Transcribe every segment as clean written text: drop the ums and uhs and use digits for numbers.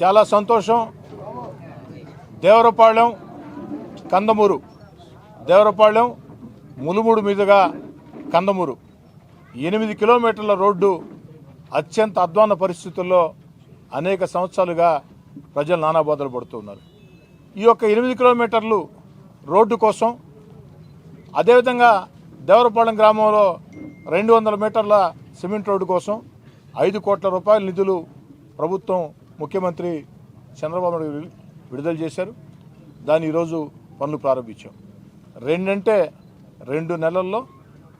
చాలా సంతోషం. దేవరపాళెం కందమూరు, దేవరపాళెం ములుమూడు మీదుగా కందమూరు 8 కిలోమీటర్ల రోడ్డు అత్యంత అధ్వాన పరిస్థితుల్లో అనేక సంవత్సరాలుగా ప్రజలు నానాబాధలు పడుతున్నారు. ఈ యొక్క 8 కిలోమీటర్లు రోడ్డు కోసం, అదేవిధంగా దేవరపాళెం గ్రామంలో 200 మీటర్ల సిమెంట్ రోడ్డు కోసం 5 కోట్ల రూపాయల నిధులు ప్రభుత్వం ముఖ్యమంత్రి చంద్రబాబు నాయుడు విడుదల చేశారు. దాన్ని ఈరోజు పనులు ప్రారంభించాం. 2 నెలల్లో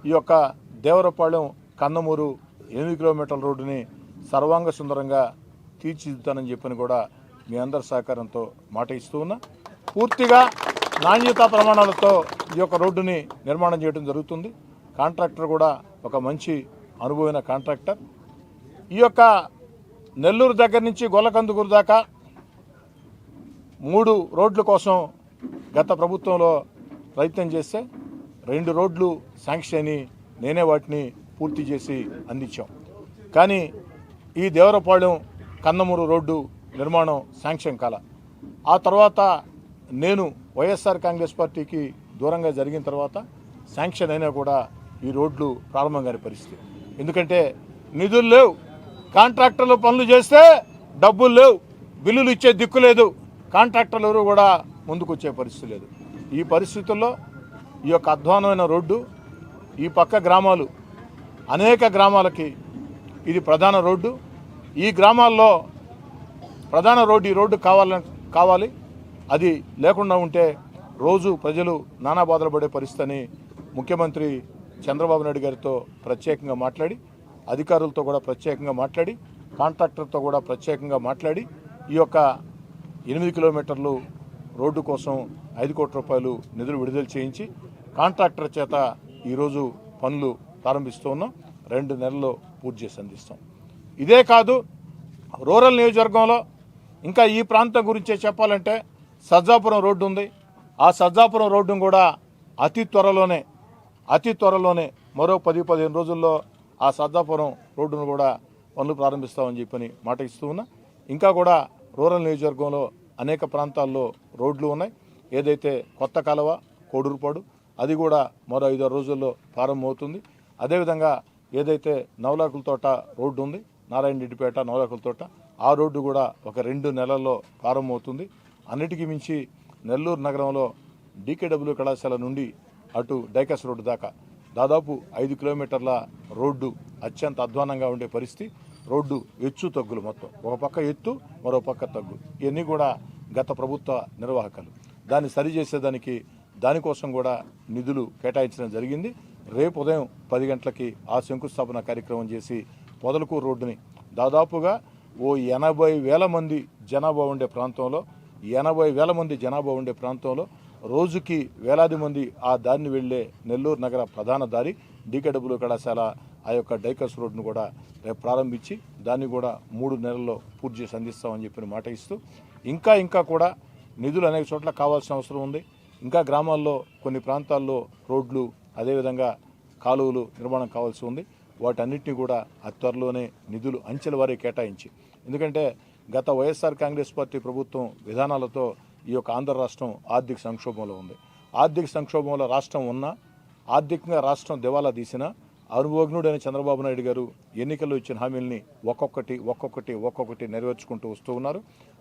ఈ యొక్క దేవరపాళెం కందమూరు 8 కిలోమీటర్ల రోడ్డుని సర్వాంగ సుందరంగా తీర్చిదిద్దుతానని చెప్పని కూడా మీ అందరి సహకారంతో మాట ఇస్తూ ఉన్నా. పూర్తిగా నాణ్యతా ప్రమాణాలతో ఈ యొక్క రోడ్డుని నిర్మాణం చేయడం జరుగుతుంది. కాంట్రాక్టర్ కూడా ఒక మంచి అనుభవమైన కాంట్రాక్టర్. ఈ యొక్క నెల్లూరు దగ్గర నుంచి గొల్లకందుకూరు దాకా 3 రోడ్ల కోసం గత ప్రభుత్వంలో ప్రయత్నం చేస్తే 2 రోడ్లు శాంక్షన్ అని నేనే వాటిని పూర్తి చేసి అందించాం. కానీ ఈ దేవరపాళెం కందమూరు రోడ్డు నిర్మాణం శాంక్షన్ కాల. ఆ తర్వాత నేను వైఎస్ఆర్ కాంగ్రెస్ పార్టీకి దూరంగా జరిగిన తర్వాత శాంక్షన్ అయినా కూడా ఈ రోడ్లు ప్రారంభం కాని పరిస్థితి. ఎందుకంటే నిధులు లేవు, కాంట్రాక్టర్లు పనులు చేస్తే డబ్బులు లేవు, బిల్లులు ఇచ్చే దిక్కు లేదు, కాంట్రాక్టర్లు ఎవరు కూడా ముందుకు వచ్చే పరిస్థితి లేదు. ఈ పరిస్థితుల్లో ఈ యొక్క అధ్వానమైన రోడ్డు, ఈ పక్క గ్రామాలు, అనేక గ్రామాలకి ఇది ప్రధాన రోడ్డు. ఈ గ్రామాల్లో ప్రధాన రోడ్డు, ఈ రోడ్డు కావాలి. అది లేకుండా ఉంటే రోజు ప్రజలు నానా బాధలు పడే పరిస్థితిని ముఖ్యమంత్రి చంద్రబాబు నాయుడు గారితో ప్రత్యేకంగా మాట్లాడి, అధికారులతో కూడా ప్రత్యేకంగా మాట్లాడి, కాంట్రాక్టర్తో కూడా ప్రత్యేకంగా మాట్లాడి ఈ యొక్క 8 కిలోమీటర్లు రోడ్డు కోసం 5 కోట్ల రూపాయలు నిధులు విడుదల చేయించి కాంట్రాక్టర్ చేత ఈరోజు పనులు ప్రారంభిస్తూ ఉన్నాం. 2 నెలల్లో పూర్తి చేసి అందిస్తాం. ఇదే కాదు, రూరల్ నియోజకవర్గంలో ఇంకా ఈ ప్రాంతం గురించే చెప్పాలంటే సజ్జాపురం రోడ్డు ఉంది. ఆ సజ్జాపురం రోడ్డును కూడా అతి త్వరలోనే మరో 10-15 రోజుల్లో ఆ సజ్జాపురం రోడ్డును కూడా పనులు ప్రారంభిస్తామని చెప్పని మాట ఇస్తూ ఉన్నా. ఇంకా కూడా రూరల్ నియోజకవర్గంలో అనేక ప్రాంతాల్లో రోడ్లు ఉన్నాయి. ఏదైతే కొత్త కాలువ కోడూరుపాడు, అది కూడా మరో 5-6 రోజుల్లో ప్రారంభమవుతుంది. అదేవిధంగా ఏదైతే నవలాకుల తోట రోడ్డు ఉంది, నారాయణ రెడ్డిపేట నవలాకుల తోట, ఆ రోడ్డు కూడా ఒక 2 నెలల్లో ప్రారంభమవుతుంది. అన్నిటికీ మించి నెల్లూరు నగరంలో డీకేడబ్ల్యూ కళాశాల నుండి అటు డైకస్ రోడ్డు దాకా దాదాపు 5 కిలోమీటర్ల రోడ్డు అత్యంత అధ్వానంగా ఉండే పరిస్థితి. రోడ్డు ఎత్తు తగ్గులు, మొత్తం ఒక పక్క ఎత్తు, మరో పక్క తగ్గు. ఇవన్నీ కూడా గత ప్రభుత్వ నిర్వాహకాలు. దాన్ని సరిచేసేదానికి దానికోసం కూడా నిధులు కేటాయించడం జరిగింది. రేపు ఉదయం 10 గంటలకి ఆ శంకుస్థాపన కార్యక్రమం చేసి పొదలకూరు రోడ్డుని దాదాపుగా 80,000 మంది జనాభా ఉండే ప్రాంతంలో 80,000 మంది జనాభా ఉండే ప్రాంతంలో రోజుకి వేలాది మంది ఆ దారిని వెళ్లే నెల్లూరు నగర ప్రధాన దారి డీకేడబ్ల్యూ కళాశాల ఆ యొక్క డైకస్ రోడ్డును కూడా రేపు ప్రారంభించి దాన్ని కూడా 3 నెలల్లో పూర్తి చేసి అందిస్తామని చెప్పిన మాట ఇస్తూ ఇంకా కూడా నిధులు అనేక చోట్ల కావాల్సిన అవసరం ఉంది. ఇంకా గ్రామాల్లో కొన్ని ప్రాంతాల్లో రోడ్లు, అదేవిధంగా కాలువలు నిర్మాణం కావాల్సి ఉంది. వాటన్నిటిని కూడా అతి త్వరలోనే నిధులు అంచెల వారీ కేటాయించి, ఎందుకంటే గత వైఎస్ఆర్ కాంగ్రెస్ పార్టీ ప్రభుత్వం విధానాలతో ఈ యొక్క ఆంధ్ర రాష్ట్రం ఆర్థిక సంక్షోభంలో ఉంది. ఆర్థిక సంక్షోభంలో రాష్ట్రం ఉన్నా, ఆర్థికంగా రాష్ట్రం దివాలా తీసినా అనుభవజ్ఞుడైన చంద్రబాబు నాయుడు గారు ఎన్నికల్లో ఇచ్చిన హామీల్ని ఒక్కొక్కటి నెరవేర్చుకుంటూ వస్తూ ఉన్నారు.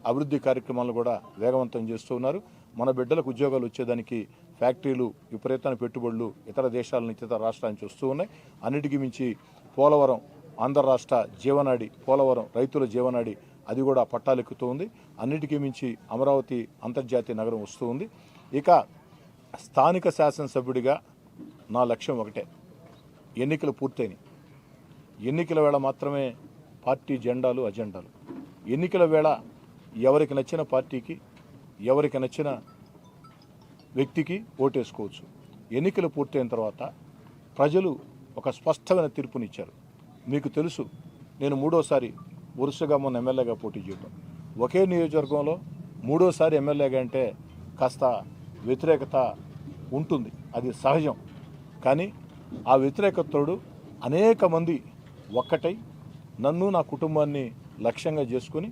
అభివృద్ధి కార్యక్రమాలను కూడా వేగవంతం చేస్తూ ఉన్నారు. మన బిడ్డలకు ఉద్యోగాలు వచ్చేదానికి ఫ్యాక్టరీలు, విపరీతమైన పెట్టుబడులు ఇతర దేశాల నుంచి, ఇతర రాష్ట్రాల నుంచి వస్తూ ఉన్నాయి. అన్నిటికీ మించి పోలవరం ఆంధ్ర రాష్ట్ర జీవనాడి, పోలవరం రైతుల జీవనాడి, అది కూడా పట్టాలెక్కుతూ ఉంది. అన్నిటికీ మించి అమరావతి అంతర్జాతీయ నగరం వస్తూ ఉంది. ఇక స్థానిక శాసనసభ్యుడిగా నా లక్ష్యం ఒకటే, ఎన్నికలు పూర్తయినాయి. ఎన్నికల వేళ మాత్రమే పార్టీ జెండాలు, అజెండాలు. ఎన్నికల వేళ ఎవరికి నచ్చిన పార్టీకి, ఎవరికి నచ్చిన వ్యక్తికి ఓటేసుకోవచ్చు. ఎన్నికలు పూర్తయిన తర్వాత ప్రజలు ఒక స్పష్టమైన తీర్పునిచ్చారు. మీకు తెలుసు, నేను 3వసారి వరుసగా మొన్న ఎమ్మెల్యేగా పోటీ చేయడం. ఒకే నియోజకవర్గంలో 3వసారి ఎమ్మెల్యేగా అంటే కాస్త వ్యతిరేకత ఉంటుంది, అది సహజం. కానీ ఆ వ్యతిరేకతోడు అనేక మంది ఒక్కటై నన్ను, నా కుటుంబాన్ని లక్ష్యంగా చేసుకుని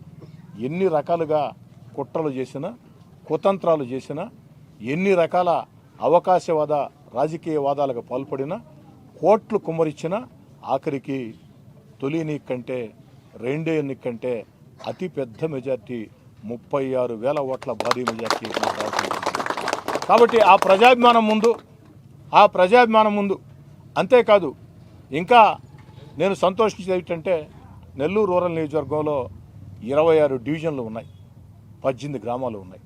ఎన్ని రకాలుగా కుట్రలు చేసినా, కుతంత్రాలు చేసినా, ఎన్ని రకాల అవకాశవాద రాజకీయవాదాలకు పాల్పడినా, కోట్లు కుమ్మరించినా ఆఖరికి తొలి ఎన్నిక కంటే రెండో ఎన్నిక కంటే అతిపెద్ద మెజార్టీ 36,000 ఓట్ల భారీ మెజార్టీ నాకు రావడం జరిగింది. కాబట్టి ఆ ప్రజాభిమానం ముందు అంతేకాదు ఇంకా నేను సంతోషించేది ఏంటంటే నెల్లూరు రూరల్ నియోజకవర్గంలో 26 డివిజన్లు ఉన్నాయి, 18 గ్రామాలు ఉన్నాయి.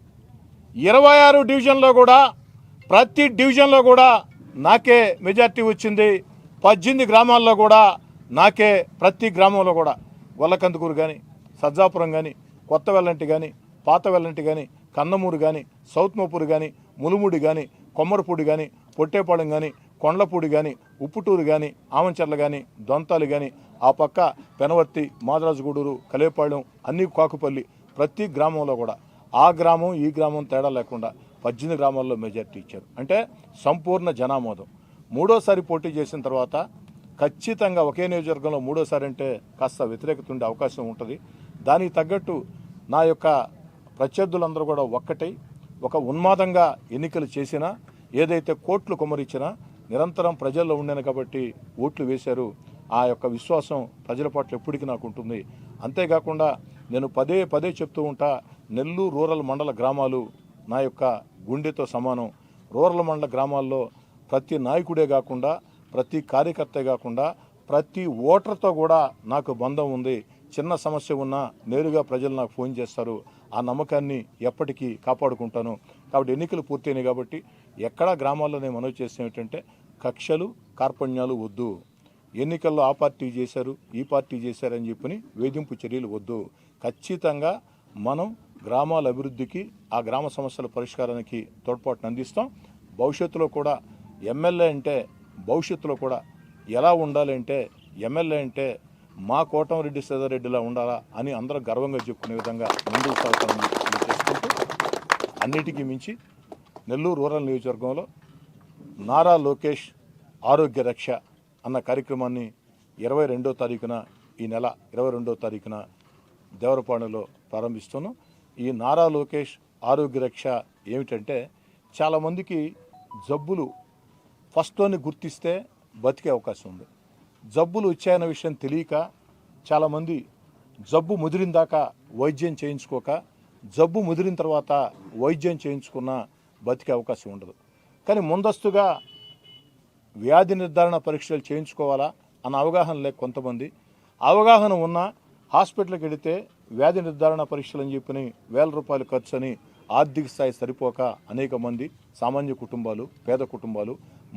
26 డివిజన్లో కూడా ప్రతి డివిజన్లో కూడా నాకే మెజార్టీ వచ్చింది. 18 గ్రామాల్లో కూడా నాకే, ప్రతి గ్రామంలో కూడా గొల్లకందుకూరు కానీ, సజ్జాపురం కానీ, కొత్త వెల్లంటి కానీ, పాత వెల్లంటి కానీ, కన్నమూరు కానీ, సౌత్ మోపూరు కానీ, ములుముడి కానీ, కొమ్మరపూడి కానీ, పొట్టేపాళెం కానీ, కొండ్లపూడి కానీ, ఉప్పుటూరు కానీ, ఆమంచర్ల కానీ, దొంతాలు కానీ, ఆ పక్క పెనవర్తి, మాదరాజుగూడూరు, కలేపాళెం, అన్ని కాకుపల్లి, ప్రతి గ్రామంలో కూడా ఆ గ్రామం ఈ గ్రామం తేడా లేకుండా 18 గ్రామాల్లో మెజార్టీ ఇచ్చారు. అంటే సంపూర్ణ జనామోదం. మూడోసారి పోటీ చేసిన తర్వాత ఖచ్చితంగా ఒకే నియోజకవర్గంలో మూడోసారి అంటే కాస్త వ్యతిరేకత ఉండే అవకాశం ఉంటుంది. దానికి తగ్గట్టు నా యొక్క ప్రత్యర్థులందరూ కూడా ఒక్కటై ఒక ఉన్మాదంగా ఎన్నికలు చేసినా, ఏదైతే కోట్లు కుమ్మరించినా నిరంతరం ప్రజల్లో ఉండేను కాబట్టి ఓట్లు వేశారు. ఆ యొక్క విశ్వాసం ప్రజల పట్ల ఎప్పటికీ నాకు ఉంటుంది. అంతేకాకుండా నేను పదే పదే చెప్తూ ఉంటా, నెల్లూరు రూరల్ మండల గ్రామాలు నా యొక్క గుండెతో సమానం. రూరల్ మండల గ్రామాల్లో ప్రతి నాయకుడే కాకుండా, ప్రతి కార్యకర్తే కాకుండా, ప్రతి ఓటర్తో కూడా నాకు బంధం ఉంది. చిన్న సమస్య ఉన్నా నేరుగా ప్రజలు నాకు ఫోన్ చేస్తారు. ఆ నమ్మకాన్ని ఎప్పటికీ కాపాడుకుంటాను. కాబట్టి ఎన్నికలు పూర్తయినాయి కాబట్టి ఎక్కడా గ్రామాల్లో నేను మనవి చేసిన ఏంటంటే కక్షలు, కార్పణ్యాలు వద్దు. ఎన్నికల్లో ఆ పార్టీ చేశారు, ఈ పార్టీ చేశారని చెప్పని వేధింపు చర్యలు వద్దు. ఖచ్చితంగా మనం గ్రామాల అభివృద్ధికి, ఆ గ్రామ సమస్యల పరిష్కారానికి తోడ్పాటును అందిస్తాం. భవిష్యత్తులో కూడా ఎమ్మెల్యే అంటే భవిష్యత్తులో కూడా ఎలా ఉండాలంటే, ఎమ్మెల్యే అంటే మా కోటంరెడ్డి సీతారెడ్డిలా ఉండాలా అని అందరూ గర్వంగా చెప్పుకునే విధంగా ముందుకు సాగుతామని చేసుకుంటూ, అన్నిటికీ మించి నెల్లూరు రూరల్ నియోజకవర్గంలో నారా లోకేష్ ఆరోగ్య రక్ష అన్న కార్యక్రమాన్ని 22వ తారీఖున, ఈ నెల 22వ తారీఖున దేవరపాడులో ప్రారంభిస్తున్నాం. ఈ నారా లోకేష్ ఆరోగ్య రక్ష ఏమిటంటే, చాలామందికి జబ్బులు ఫస్ట్లోనే గుర్తిస్తే బతికే అవకాశం ఉంది. జబ్బులు వచ్చాయన్న విషయం తెలియక చాలామంది జబ్బు ముదిరిన దాకా వైద్యం చేయించుకోక, జబ్బు ముదిరిన తర్వాత వైద్యం చేయించుకున్న బతికే అవకాశం ఉండదు. కానీ ముందస్తుగా వ్యాధి నిర్ధారణ పరీక్షలు చేయించుకోవాలా అన్న అవగాహన లేక కొంతమంది, అవగాహన ఉన్నా హాస్పిటల్కి వెళితే వ్యాధి నిర్ధారణ పరీక్షలు అని చెప్పి 1000 రూపాయలు ఖర్చు అని ఆర్థిక స్థాయి సరిపోక అనేక మంది సామాన్య కుటుంబాలు, పేద కుటుంబాలు,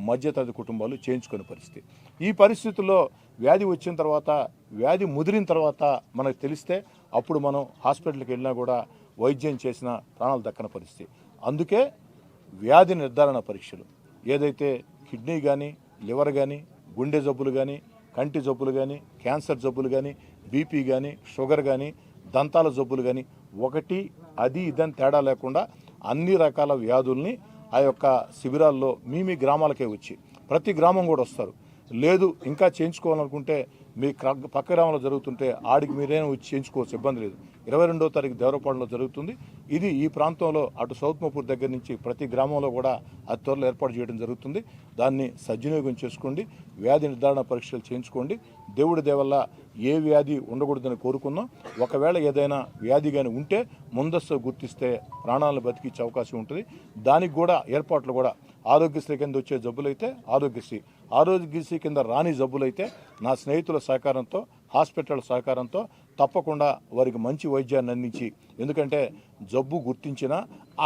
మధ్యతరగతి కుటుంబాలు చేయించుకునే పరిస్థితి. ఈ పరిస్థితుల్లో వ్యాధి వచ్చిన తర్వాత, వ్యాధి ముదిరిన తర్వాత మనకు తెలిస్తే అప్పుడు మనం హాస్పిటల్కి వెళ్ళినా కూడా వైద్యం చేసిన ప్రాణాలు దక్కని పరిస్థితి. అందుకే వ్యాధి నిర్ధారణ పరీక్షలు, ఏదైతే కిడ్నీ కానీ, లివర్ కానీ, గుండె జబ్బులు కానీ, కంటి జబ్బులు కానీ, క్యాన్సర్ జబ్బులు కానీ, బీపీ కానీ, షుగర్ కానీ, దంతాల జబ్బులు కానీ, ఒకటి అది ఇదని తేడా లేకుండా అన్ని రకాల వ్యాధుల్ని ఆ యొక్క శిబిరాల్లో మీ గ్రామాలకే వచ్చి, ప్రతి గ్రామం కూడా వస్తారు. లేదు ఇంకా చేయించుకోవాలనుకుంటే మీ పక్క గ్రామంలో జరుగుతుంటే ఆడికి మీరైనా వచ్చి చేయించుకోవచ్చు, ఇబ్బంది లేదు. 22వ తారీఖు దేవరపాడులో జరుగుతుంది. ఇది ఈ ప్రాంతంలో అటు సౌత్ మోపూర్ దగ్గర నుంచి ప్రతి గ్రామంలో కూడా అతి త్వరలో ఏర్పాటు చేయడం జరుగుతుంది. దాన్ని సద్వినియోగం చేసుకోండి, వ్యాధి నిర్ధారణ పరీక్షలు చేయించుకోండి. దేవుడి దేవల్ల ఏ వ్యాధి ఉండకూడదని కోరుకున్నాం. ఒకవేళ ఏదైనా వ్యాధి కానీ ఉంటే ముందస్తు గుర్తిస్తే ప్రాణాలను బతికించే అవకాశం ఉంటుంది. దానికి కూడా ఏర్పాట్లు కూడా ఆరోగ్యశ్రీ కింద వచ్చే జబ్బులైతే ఆరోగ్యశ్రీ కింద రాని జబ్బులైతే నా స్నేహితుల సహకారంతో, హాస్పిటల్ సహకారంతో తప్పకుండా వారికి మంచి వైద్యాన్ని అందించి, ఎందుకంటే జబ్బు గుర్తించిన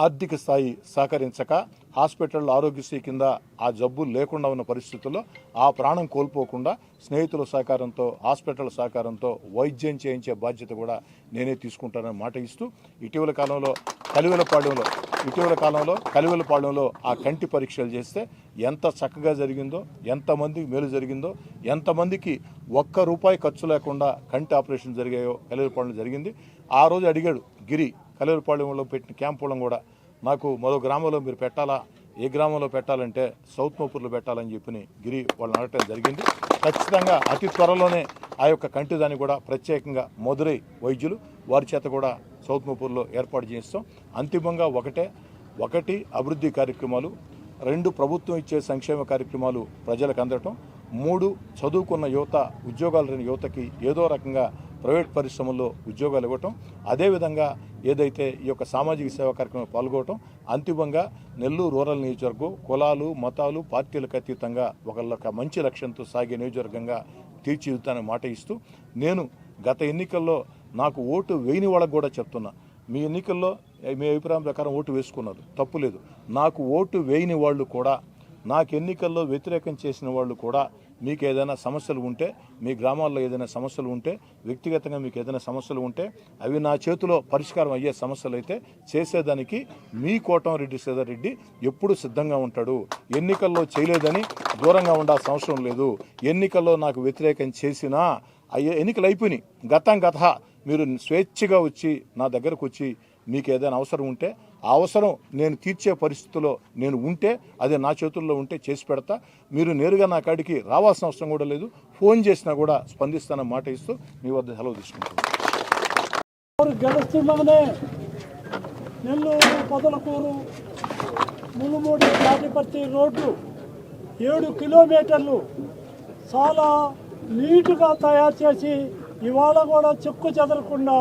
ఆర్థిక స్థాయి సహకరించక హాస్పిటల్ ఆరోగ్యశ్రీ కింద ఆ జబ్బు లేకుండా ఉన్న పరిస్థితుల్లో ఆ ప్రాణం కోల్పోకుండా స్నేహితుల సహకారంతో, హాస్పిటల్ సహకారంతో వైద్యం చేయించే బాధ్యత కూడా నేనే తీసుకుంటానని మాట ఇస్తూ, ఇటీవల కాలంలో కలివెలపాలెంలో ఆ కంటి పరీక్షలు చేస్తే ఎంత చక్కగా జరిగిందో, ఎంతమందికి మేలు జరిగిందో, ఎంతమందికి ₹1 ఖర్చు లేకుండా కంటి ఆపరేషన్ జరిగాయో కలివెలపాలెంలో జరిగింది. ఆ రోజు అడిగాడు గిరి, కలివెలపాలెంలో పెట్టిన క్యాంపులను కూడా నాకు మరో గ్రామంలో మీరు పెట్టాలా, ఏ గ్రామంలో పెట్టాలంటే సౌత్ మోపూర్లో పెట్టాలని చెప్పి గిరి వాళ్ళని అడగటం జరిగింది. ఖచ్చితంగా అతి త్వరలోనే ఆ యొక్క కంటిదాన్ని కూడా ప్రత్యేకంగా మదురై వైద్యులు వారి చేత కూడా సౌత్ ముప్పూర్లో ఏర్పాటు చేస్తాం. అంతిమంగా ఒకటి అభివృద్ధి కార్యక్రమాలు, 2 ప్రభుత్వం ఇచ్చే సంక్షేమ కార్యక్రమాలు ప్రజలకు అందటం, 3 చదువుకున్న యువత, ఉద్యోగాలు లేని యువతకి ఏదో రకంగా ప్రైవేట్ పరిశ్రమల్లో ఉద్యోగాలు ఇవ్వటం, అదేవిధంగా ఏదైతే ఈ యొక్క సామాజిక సేవా కార్యక్రమంలో పాల్గొనటం, అంతిమంగా నెల్లూరు రూరల్ నియోజకవర్గం కులాలు మతాలు పార్టీలకు అతీతంగా ఒక మంచి లక్ష్యంతో సాగే నియోజకవర్గంగా తీర్చిదిద్దుతానని మాట ఇస్తూ, నేను గత ఎన్నికల్లో నాకు ఓటు వేయని వాళ్ళకు కూడా చెప్తున్నా, మీ ఎన్నికల్లో మీ అభిప్రాయం ప్రకారం ఓటు వేసుకున్నారు, తప్పులేదు. నాకు ఓటు వేయని వాళ్ళు కూడా, నాకు ఎన్నికల్లో వ్యతిరేకం చేసిన వాళ్ళు కూడా మీకు ఏదైనా సమస్యలు ఉంటే, మీ గ్రామాల్లో ఏదైనా సమస్యలు ఉంటే, వ్యక్తిగతంగా మీకు ఏదైనా సమస్యలు ఉంటే, అవి నా చేతిలో పరిష్కారం అయ్యే సమస్యలు అయితే చేసేదానికి మీ కోటంరెడ్డి శ్రీధర్ రెడ్డి ఎప్పుడు సిద్ధంగా ఉంటాడు. ఎన్నికల్లో చేయలేదని దూరంగా ఉండాల్సిన అవసరం లేదు. ఎన్నికల్లో నాకు వ్యతిరేకం చేసినా ఎన్నికలు అయిపోయినాయి, గత మీరు స్వేచ్ఛగా వచ్చి నా దగ్గరకు వచ్చి మీకు ఏదైనా అవసరం ఉంటే, ఆ అవసరం నేను తీర్చే పరిస్థితిలో నేను ఉంటే, అది నా చేతుల్లో ఉంటే చేసి పెడతా. మీరు నేరుగా నా కాడికి రావాల్సిన అవసరం కూడా లేదు, ఫోన్ చేసినా కూడా స్పందిస్తానని మాట ఇస్తూ మీ వద్ద సెలవు తీసుకుంటాను. గెలుస్తున్నామనే నెల్లూరు పొదలకూరు మునుమూడి తాటిపర్తి రోడ్డు 7 కిలోమీటర్లు చాలా నీటుగా తయారు చేసి ఇవాళ కూడా చెక్కు చెదరకుండా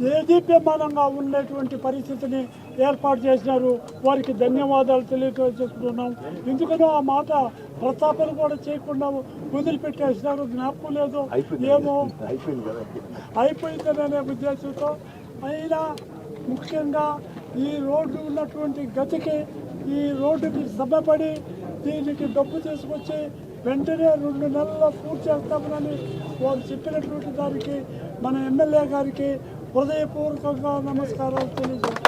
దేదీప్యమానంగా ఉండేటువంటి పరిస్థితిని ఏర్పాటు చేసినారు. వారికి ధన్యవాదాలు తెలియజేసుకుంటున్నాం. ఎందుకనో ఆ మాట ప్రతాపన కూడా చేయకుండా వదిలిపెట్టేసినారు, జ్ఞాపకం లేదు ఏమో అయిపోయిందనే ఉద్దేశంతో. అయినా ముఖ్యంగా ఈ రోడ్డు ఉన్నటువంటి గతికి, ఈ రోడ్డుకి శ్రమపడి దీనికి డబ్బు తీసుకొచ్చి వెంటనే 2 నెలల్లో పూర్తి చేస్తామని వారు చెప్పినటువంటి దానికి మన ఎమ్మెల్యే గారికి హృదయపూర్వకంగా నమస్కారాలు తెలియజేస్తాం.